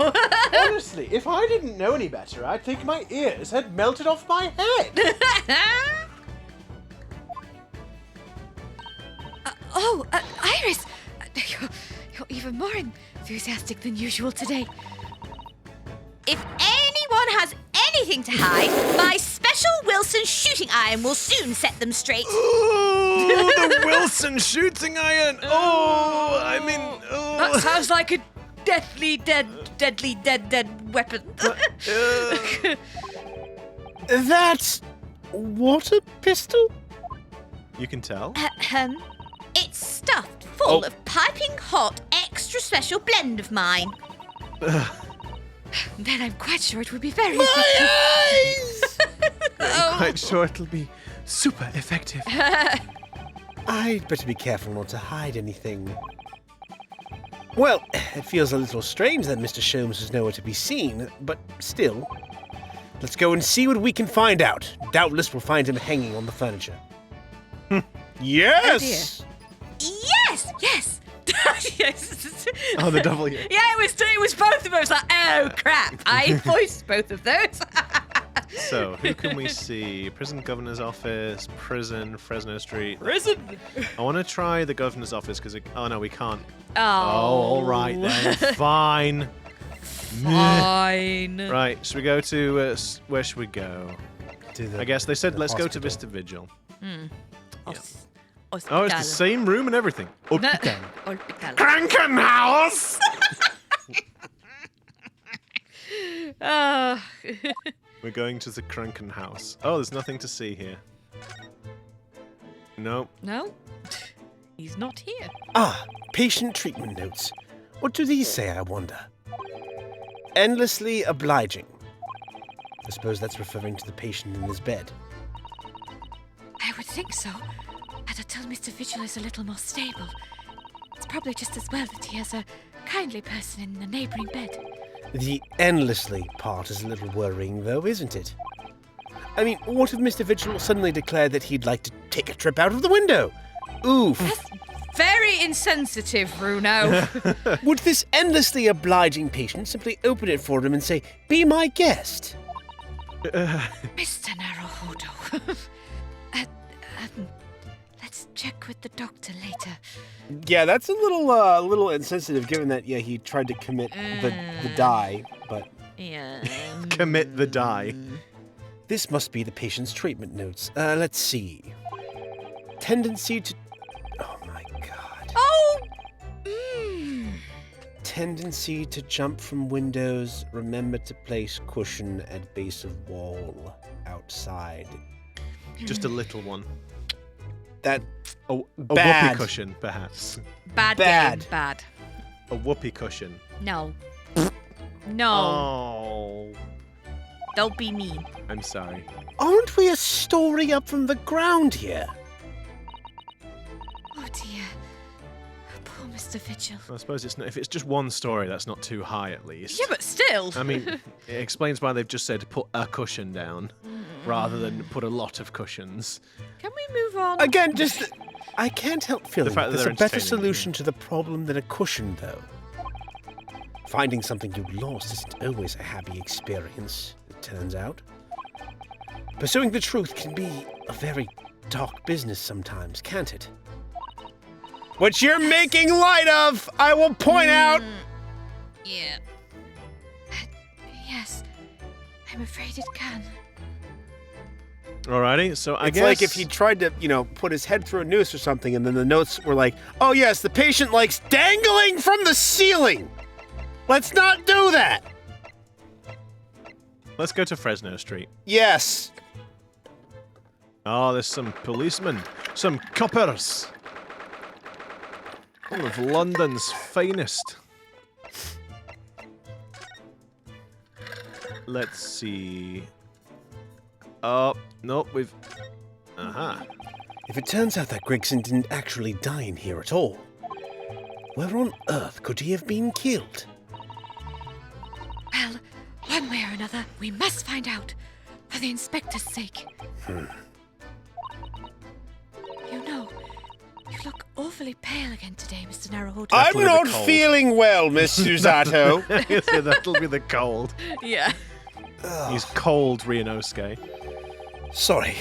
Honestly, if I didn't know any better, I'd think my ears had melted off my head. Iris! You're even more enthusiastic than usual today. If anyone has anything to hide, my special Wilson shooting iron will soon set them straight. Oh, the Wilson shooting iron! Oh, I mean... Oh. That sounds like a deadly dead weapon. That's... water pistol? You can tell. It's stuffed full of piping hot, extra special blend of mine. Then I'm quite sure it will be very effective. I'm quite sure it'll be super effective. I'd better be careful not to hide anything. Well, it feels a little strange that Mr. Sholmes is nowhere to be seen, but still. Let's go and see what we can find out. Doubtless we'll find him hanging on the furniture. Yes! Yes! Yes. Yes. Oh, the W. Yeah, it was both of those. Like, oh crap! I voiced both of those. So, who can we see? Prison Governor's Office, Prison, Fresno Street. Prison. I want to try the Governor's Office because... Oh, no, we can't. Oh, all right then. Fine. Fine. Right, should we go to... where should we go? I guess they said let's go to hospital. Mr. Vigil. Hospital. Oh, it's the same room and everything. No. Hospital. Hospital. Krankenhaus! We're going to the Krankenhaus. Oh, there's nothing to see here. Nope. No, he's not here. Ah, patient treatment notes. What do these say, I wonder? Endlessly obliging. I suppose that's referring to the patient in his bed. I would think so. But until Mr. Vigil is a little more stable, it's probably just as well that he has a kindly person in the neighbouring bed. The endlessly part is a little worrying, though, isn't it? I mean, what if Mr. Vigil suddenly declared that he'd like to take a trip out of the window? Oof. Very insensitive, Bruno. Would this endlessly obliging patient simply open it for him and say, "Be my guest"? Mr. Naruhodo. Let's check with the doctor later. Yeah, that's a little insensitive, given that he tried to commit the die, but Yeah. Commit the die. this must be the patient's treatment notes. Let's see. Tendency to. Oh my god. Oh! Tendency to jump from windows. Remember to place cushion at base of wall outside. Just a little one. That A Bad. whoopee cushion, perhaps. Bad Bad. game. Bad. A whoopee cushion. No. No. Oh. Don't be mean. I'm sorry. aren't we a story up from the ground here? Oh dear. Poor Mr. Vigil. I suppose it's not, if it's just one story, that's not too high at least. Yeah, but still. I mean, it explains why they've just said put a cushion down rather than put a lot of cushions. Can we move on? Again, just I can't help feeling fact that that there's they're a better entertaining, solution to the problem than a cushion, though. Finding something you lost isn't always a happy experience, it turns out. Pursuing the truth can be a very dark business sometimes, can't it? Which you're making light of, I will point out! Yeah. Yes. I'm afraid it can. Alrighty, so I It's guess like if he tried to, put his head through a noose or something, and then the notes were like, oh yes, the patient likes dangling from the ceiling! Let's not do that! Let's go to Fresno Street. Yes. Oh, there's some policemen, some coppers. One of London's finest. Let's see. Oh, nope, we've... Aha. If it turns out that Gregson didn't actually die in here at all, where on earth could he have been killed? Well, one way or another, we must find out. For the inspector's sake. You look awfully pale again today, Mr. Naruhodo. I'm Definitely not the cold. feeling well, Miss Susato. Yeah, that'll be the cold. Yeah. He's cold, Ryunosuke. Sorry,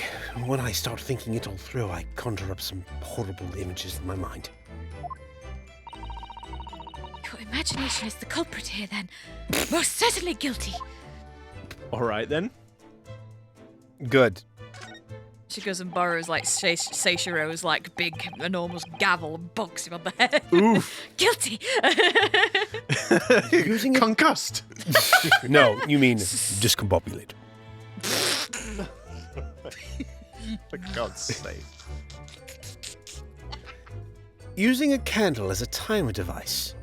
when I start thinking it all through, I conjure up some horrible images in my mind. Your imagination is the culprit here, then. Most certainly guilty. Alright then. Good. She goes and borrows Seishiro's big enormous gavel and bonks him on the head. Oof. Guilty. Using it? Concussed. No, you mean discombobulated. For God's sake. Using a candle as a timer device.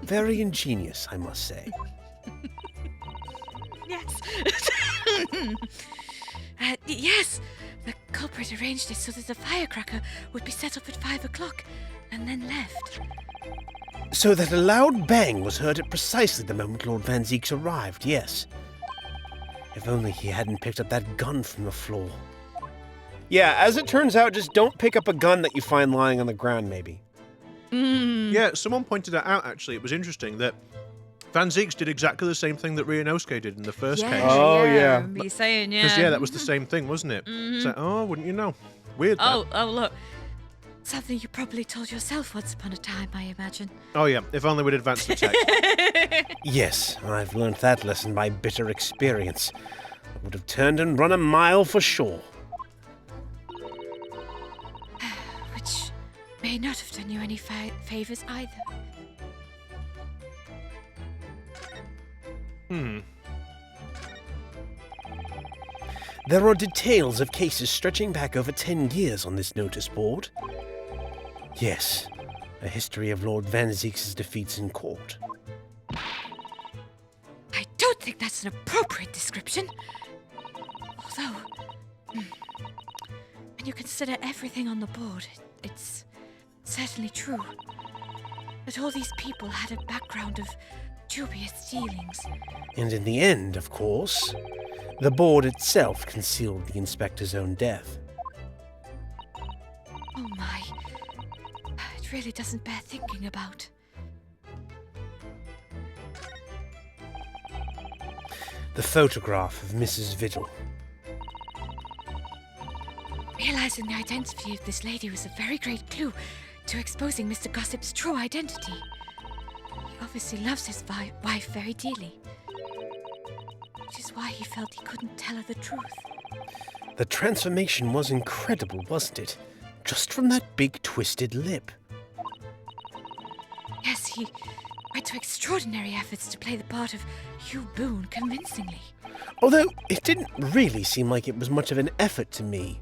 Very ingenious, I must say. Yes. Yes. The culprit arranged it so that the firecracker would be set off at 5 o'clock and then left. So that a loud bang was heard at precisely the moment Lord Van Zeeks arrived, yes. If only he hadn't picked up that gun from the floor. Yeah, as it turns out, just don't pick up a gun that you find lying on the ground, maybe. Yeah, someone pointed that out, actually. It was interesting that Van Zeeks did exactly the same thing that Ryunosuke did in the first case. Oh, yeah. I remember you saying, yeah. Because, yeah, that was the same thing, wasn't it? It's like, oh, wouldn't you know? Weird, that. Oh, look. Something you probably told yourself once upon a time, I imagine. Oh, yeah, if only we'd advanced the tech. Yes, I've learned that lesson by bitter experience. I would have turned and run a mile for sure. Which may not have done you any favors either. There are details of cases stretching back over 10 years on this notice board. Yes, A history of Lord Van Zeek's defeats in court. I don't think that's an appropriate description. Although, when you consider everything on the board, it's certainly true. That all these people had a background of dubious dealings. And in the end, of course, the board itself concealed the inspector's own death. Oh my. It really doesn't bear thinking about. The photograph of Mrs. Vigil. Realizing the identity of this lady was a very great clue to exposing Mr. Gossip's true identity. He obviously loves his wife very dearly, which is why he felt he couldn't tell her the truth. The transformation was incredible, wasn't it? Just from that big twisted lip. Yes, he went to extraordinary efforts to play the part of Hugh Boone convincingly. Although it didn't really seem like it was much of an effort to me.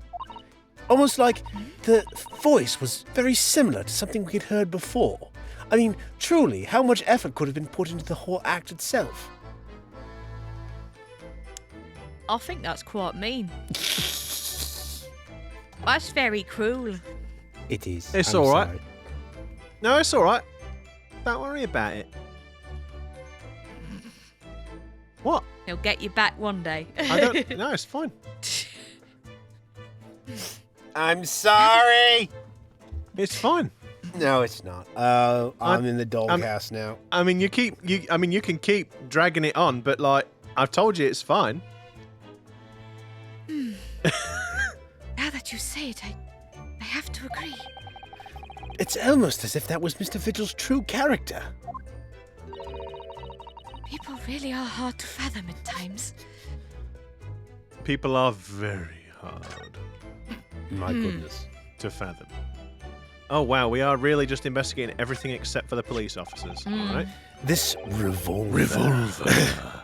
Almost like the voice was very similar to something we had heard before. I mean, truly, how much effort could have been put into the whole act itself? I think that's quite mean. That's very cruel. It is. It's I'm all right. sorry. No, it's all right. Don't worry about it. What? He'll get you back one day. I don't. No, it's fine. I'm sorry! It's fine. No, it's not. I'm in the doghouse now. I mean, you can keep dragging it on, but like I've told you, it's fine. Now that you say it, I have to agree. It's almost as if that was Mr. Vigil's true character. People really are hard to fathom at times. People are very hard My goodness. to fathom. Oh wow, we are really just investigating everything except for the police officers. All right. This revolver.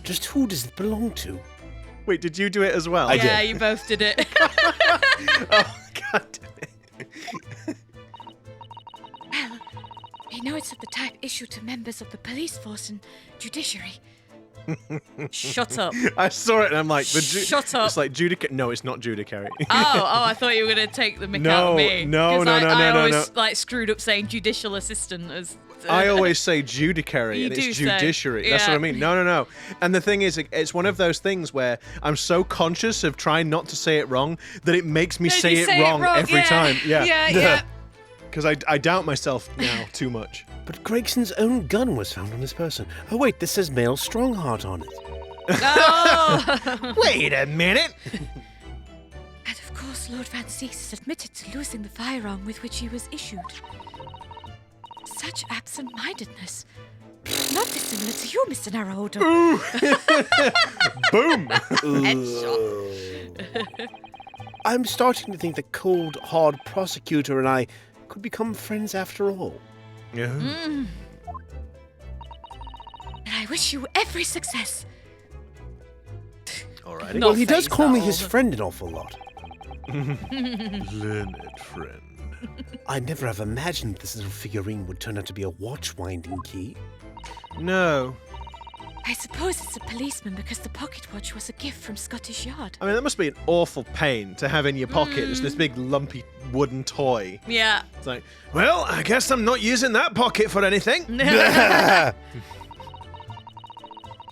Just who does it belong to? Wait, did you do it as well? Yeah, you both did it. Oh god damn it. Well, we know it's of the type issued to members of the police force and judiciary. Shut up. I saw it and I'm like, Shut up. It's like Judica. No, it's not Judicary. Oh, I thought you were going to take the mick No, out of me. no, 'Cause no, I no, no, no, always, no. like, screwed up saying judicial assistant as... I always say judicary You and do it's say, judiciary. That's what I yeah. mean. No. And the thing is, it's one of those things where I'm so conscious of trying not to say it wrong that it makes me say it wrong every time. Yeah. Because I doubt myself now too much. But Gregson's own gun was found on this person. Oh wait, this says male Stronghart on it. Oh. Wait a minute. And of course, Lord Van Zeeks has admitted to losing the firearm with which he was issued. Such absent-mindedness. Not dissimilar to you, Mr. Naruhodo. Boom. I'm starting to think the cold, hard prosecutor and I could become friends after all. Yeah. And I wish you every success. Alrighty. Well, he Not does call me face his that friend an awful lot. Learned friend. I'd never have imagined this little figurine would turn out to be a watch-winding key. No. I suppose it's a policeman because the pocket watch was a gift from Scottish Yard. I mean, that must be an awful pain to have in your pocket. It's this big lumpy wooden toy. Yeah. It's like, well, I guess I'm not using that pocket for anything.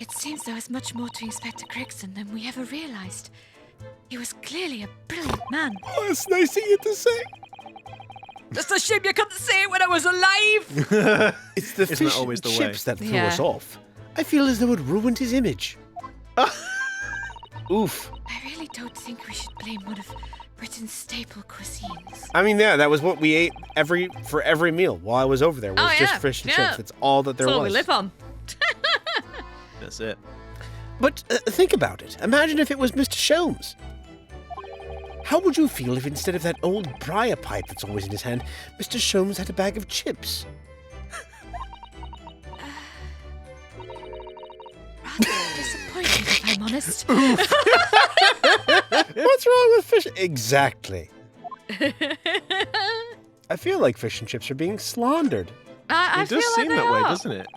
It seems there was much more to Inspector Gregson than we ever realized. He was clearly a brilliant man. Oh, it's nice of you to say. It's a shame you couldn't say it when I was alive. It's the Isn't fish that always and the way? chips that threw Yeah. us off. I feel as though it ruined his image. Oof. I really don't think we should blame one of Britain's staple cuisines. I mean, yeah, that was what we ate for every meal while I was over there. Was Oh, just yeah, fish and yeah. chips. That's all that there That's all was. we live on. That's it. But think about it. Imagine if it was Mr. Sholmes. How would you feel if instead of that old briar pipe that's always in his hand, Mr. Sholmes had a bag of chips? Rather disappointed, if I'm honest. What's wrong with fish? Exactly. I feel like fish and chips are being slandered. I It does feel seem like they that way, are. doesn't it?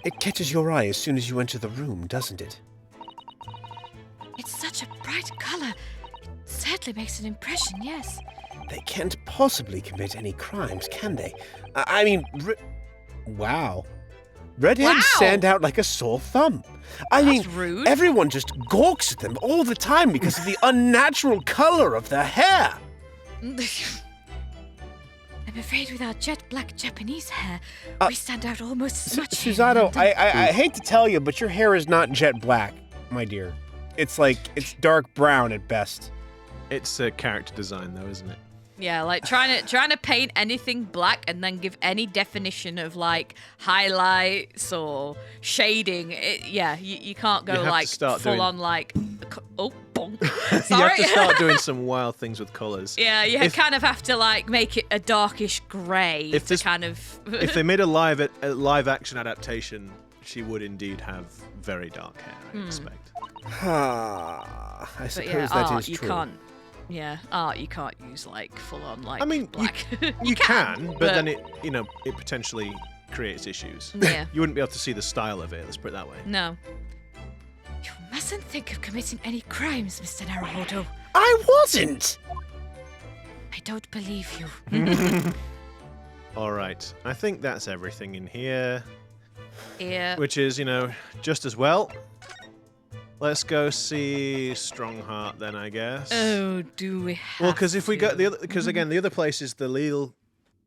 It catches your eye as soon as you enter the room, doesn't it? It's such a bright color. It certainly makes an impression, yes. They can't possibly commit any crimes, can they? I mean, wow. Redheads Wow. stand out like a sore thumb. I That's mean, rude. everyone just gawks at them all the time because of the unnatural color of their hair. I'm afraid with our jet black Japanese hair, we stand out almost as much. here in Susato, London. I hate to tell you, but your hair is not jet black, my dear. It's dark brown at best. It's a character design, though, isn't it? Yeah, like trying to paint anything black and then give any definition of like highlights or shading. You can't go You have to like start full doing- on like bonk. You have Sorry. to start doing some wild things with colours. Yeah, you If- kind of have to like make it a darkish grey If to this- kind of. If they made a live action adaptation, she would indeed have very dark hair, I expect. I But suppose yeah, that art is you true. can't. Yeah, art you can't use like full on like. I mean, black. You can, but then it potentially creates issues. Yeah. You wouldn't be able to see the style of it, let's put it that way. No. You mustn't think of committing any crimes, Mr. Naruhodo. I wasn't! I don't believe you. All right, I think that's everything in here, Yeah. which is, just as well. Let's go see Stronghart then, I guess. Oh, do we have Well, because if we go to? the other, because again, the other place is the Lille.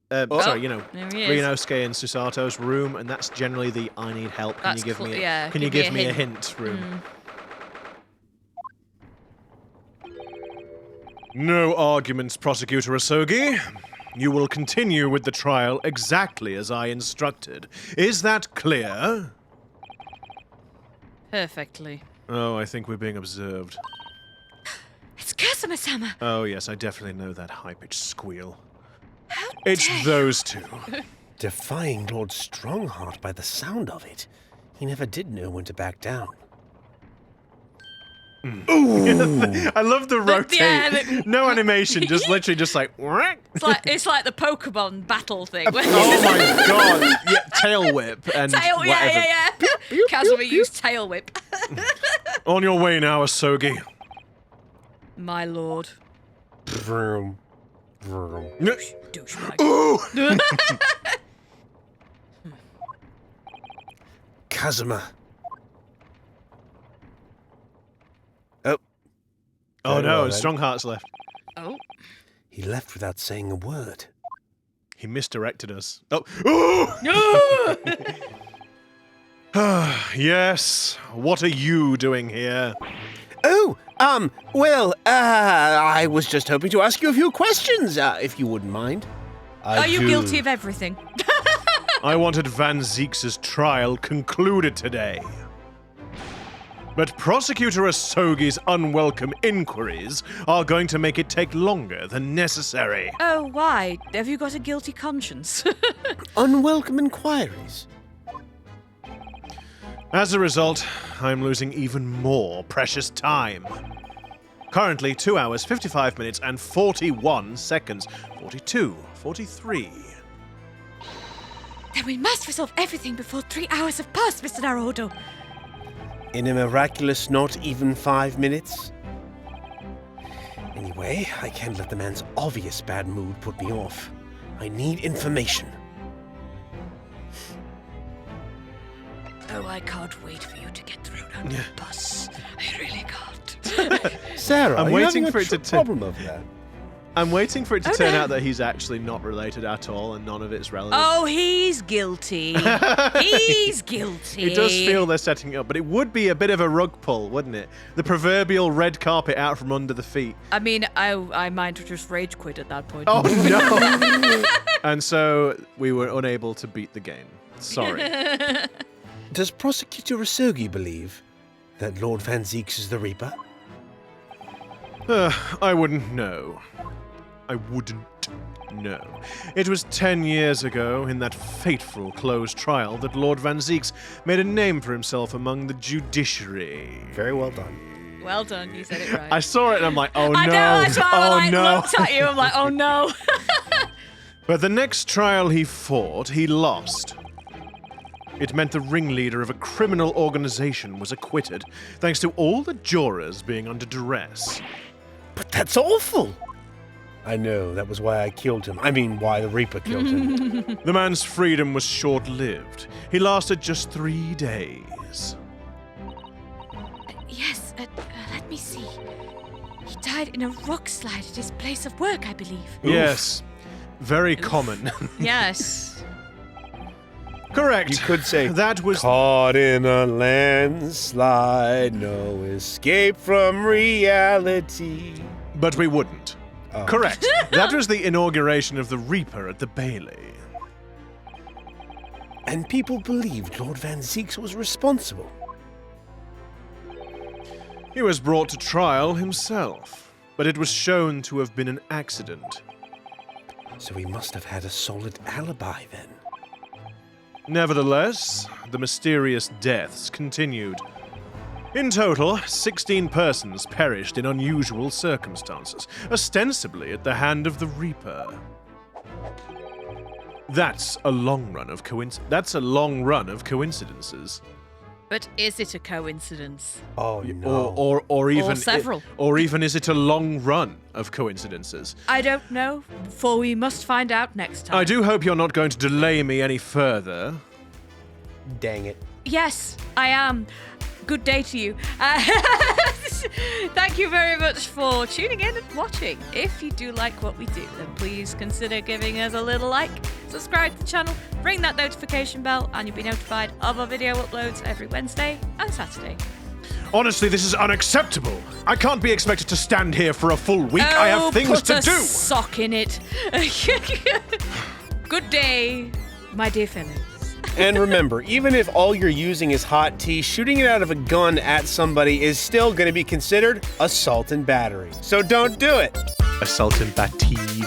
Oh, Sorry, there he is. Ryunosuke and Susato's room, and that's generally the "I need help." Can That's you give cool, me? yeah, Can you give give me me a a hint room? No arguments, Prosecutor Asogi. You will continue with the trial exactly as I instructed. Is that clear? Perfectly. Oh, I think we're being observed. It's Kazuma-sama. Oh, yes, I definitely know that high-pitched squeal. How It's dare you. those two. Defying Lord Stronghart by the sound of it. He never did know when to back down. I love the rotate. yeah, No animation, just literally just like. It's like the Pokemon battle thing. Where Oh my god! Yeah, tail whip and tail, whatever. yeah. Kazuma used tail whip. On your way now, Asogi. My lord. Vroom. Vroom. Douchebag. Ooh! Kazuma. Oh Very no, well, then. Strongheart's left. Oh. He left without saying a word. He misdirected us. Oh. Ooh! Yes. What are you doing here? Oh, I was just hoping to ask you a few questions, if you wouldn't mind. Are you guilty of everything? I wanted Van Zeeks' trial concluded today. But Prosecutor Asogi's unwelcome inquiries are going to make it take longer than necessary. Oh, why? Have you got a guilty conscience? Unwelcome inquiries. As a result, I'm losing even more precious time. Currently, 2 hours, 55 minutes, and 41 seconds. 42, 43. Then we must resolve everything before 3 hours have passed, Mr. Naruhodo. In a miraculous not even 5 minutes? Anyway, I can't let the man's obvious bad mood put me off. I need information. Oh, I can't wait for you to get thrown under the bus. I really can't. Sarah, I'm are you waiting having for a it to problem over there? I'm waiting for it to turn out that he's actually not related at all and none of it's relevant. Oh, he's guilty. He's guilty. It does feel they're setting it up, but it would be a bit of a rug pull, wouldn't it? The proverbial red carpet out from under the feet. I mean, I might just rage quit at that point. Oh no! And so we were unable to beat the game. Sorry. Does Prosecutor Asogi believe that Lord Van Zeeks is the Reaper? I wouldn't know. I wouldn't know. It was 10 years ago, in that fateful closed trial, that Lord Van Zeeks made a name for himself among the judiciary. Very well done. Well done, you said it right. I saw it and I'm like, oh no, I know, that's why oh I no. looked at you. I'm like, oh no. But the next trial he fought, he lost. It meant the ringleader of a criminal organization was acquitted, thanks to all the jurors being under duress. But that's awful! I know, that was why I killed him. I mean, why the Reaper killed him. The man's freedom was short-lived. He lasted just 3 days. Yes, let me see. He died in a rock slide at his place of work, I believe. Yes, very common. Yes. Correct. You could say, that was caught in a landslide, no escape from reality. But we wouldn't. Oh. Correct. That was the inauguration of the Reaper at the Bailey. And people believed Lord Van Zieks was responsible. He was brought to trial himself, but it was shown to have been an accident. So he must have had a solid alibi then. Nevertheless, the mysterious deaths continued. In total, 16 persons perished in unusual circumstances, ostensibly at the hand of the Reaper. That's a long run of coincidences. But is it a coincidence? Oh no. Or even Or several. or even is it a long run of coincidences? I don't know, for we must find out next time. I do hope you're not going to delay me any further. Dang it. Yes, I am. Good day to you. Thank you very much for tuning in and watching. If you do like what we do, then please consider giving us a little like, subscribe to the channel, ring that notification bell, and you'll be notified of our video uploads every Wednesday and Saturday. Honestly, this is unacceptable. I can't be expected to stand here for a full week. I have things put to a do. Sock in it. Good day, my dear fellows. And remember, even if all you're using is hot tea, shooting it out of a gun at somebody is still going to be considered assault and battery. So don't do it. Assault and bat TV.